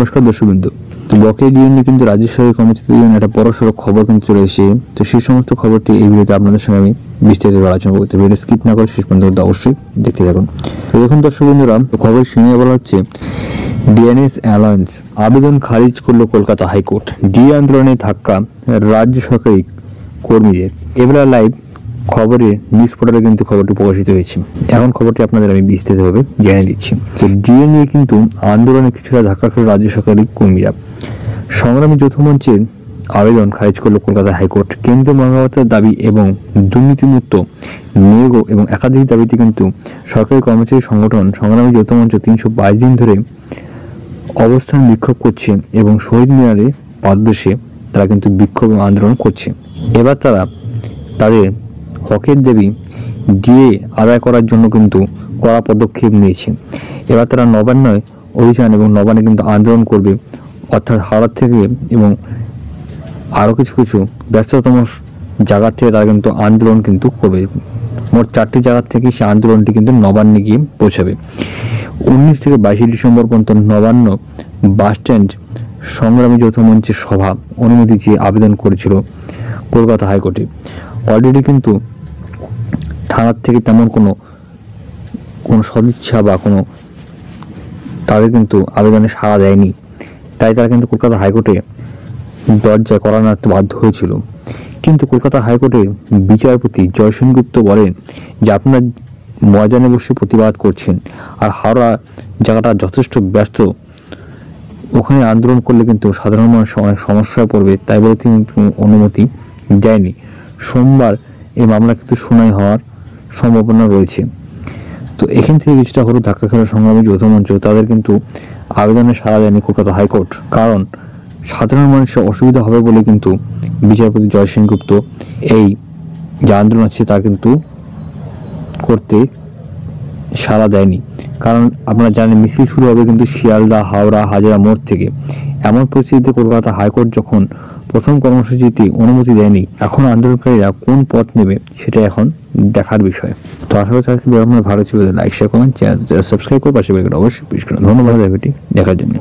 নমস্কার দর্শকবৃন্দ। তো বকেয়া ডিএ নিয়ে কিন্তু রাজ্য সরকারি কর্মচারীদের জন্য একটা বড়সড় খবর কিন্তু চলে এসেছে। তো সেই সমস্ত খবরটি এই ভিডিওতে আপনাদের সঙ্গে আমি বিস্তারিত আলোচনা করতে ভিডিও স্কিপ না করে শেষ পর্যন্ত অবশ্যই দেখতে থাকুন। তো দেখুন দর্শকবৃন্দরা, খবর শুনে বলা হচ্ছে ডিএনএস অ্যালায়েন্স আবেদন খারিজ করল কলকাতা হাইকোর্ট। ডিএ আন্দোলনে ধাক্কা রাজ্য সরকারি কর্মীদের। এবেলা লাইভ খবরের নিউজ পোর্টালে কিন্তু খবরটি প্রকাশিত হয়েছে। এখন খবরটি আপনাদের আমি বিস্তারিতভাবে জেনে দিচ্ছি। তো ডিএ নিয়ে কিন্তু আন্দোলনে কিছুটা ধাক্কা খেল রাজ্য সরকারি কর্মীরা। সংগ্রামী যৌথ মঞ্চের আবেদন খারিজ করল কলকাতা হাইকোর্ট। কেন্দ্রীয় মহাভারতের দাবি এবং দুর্নীতিমুক্ত নিয়োগ এবং একাধিক দাবিতে কিন্তু সরকারি কর্মচারী সংগঠন সংগ্রামী যৌথ মঞ্চ 322 দিন ধরে অবস্থান বিক্ষোভ করছে এবং শহীদ মিনারের পাদদেশে তারা কিন্তু বিক্ষোভ আন্দোলন করছে। এবার তারা তাদের হকের দাবি ডিএ আদায় করার জন্য কিন্তু কড়া পদক্ষেপ নিয়েছে। এবার তারা নবান্ন অভিযান এবং নবান্নে কিন্তু আন্দোলন করবে, অর্থাৎ হাওড়া থেকে এবং আরও কিছু কিছু ব্যস্ততম জায়গা থেকে তারা কিন্তু আন্দোলন কিন্তু করবে। মোট 4টি জায়গা থেকে সেই আন্দোলনটি কিন্তু নবান্নে গিয়ে পৌঁছাবে। 19 থেকে 22 ডিসেম্বর পর্যন্ত নবান্ন বাসস্ট্যান্ড সংগ্রামী যৌথ মঞ্চের সভা অনুমতি চেয়ে আবেদন করেছিল কলকাতা হাইকোর্টে। অলরেডি কিন্তু থানার থেকে তেমন কোনো সদিচ্ছা বা কোনো তাদের কিন্তু আবেদনে সাড়া দেয়নি, তাই তারা কিন্তু কলকাতা হাইকোর্টে দরজায় কড়া নাড়তে বাধ্য হয়েছিল। কিন্তু কলকাতা হাইকোর্টের বিচারপতি জয় সেনগুপ্ত বলেন যে আপনারা ময়দানে বসে প্রতিবাদ করছেন, আর হাওড়া জায়গাটা যথেষ্ট ব্যস্ত, ওখানে আন্দোলন করলে কিন্তু সাধারণ মানুষ অনেক সমস্যায় পড়বে, তাই বলে তিনি অনুমতি দেয়নি। সোমবার এই মামলা কিন্তু শুনানি হওয়ার সম্ভাবনা রয়েছে। তো এখান থেকে কিছুটা হলো ধাক্কা খেলা সংগ্রামী যৌথ মঞ্চ, তাদের কিন্তু আবেদনে সাড়া দেয়নি কলকাতা হাইকোর্ট, কারণ সাধারণ মানুষের অসুবিধা হবে বলে কিন্তু বিচারপতি জয় সেনগুপ্ত এই যে আন্দোলন আছে তা কিন্তু করতে সাড়া দেয়নি। কারণ আপনারা জানেন মিছিল শুরু হবে কিন্তু শিয়ালদা, হাওড়া, হাজরা মোড় থেকে। এমন পরিস্থিতিতে কলকাতা হাইকোর্ট যখন প্রথম কর্মসূচিতে অনুমতি দেয়নি, এখন আন্দোলনকারীরা কোন পথ নেবে সেটা এখন দেখার বিষয়। তো আশা করছি আপনার ভালো ছিল, like share comment, channel subscribe করে পাশে বেল আইকনটা অবশ্যই প্রেস করুন। ধন্যবাদ ভিডিওটি দেখার জন্য।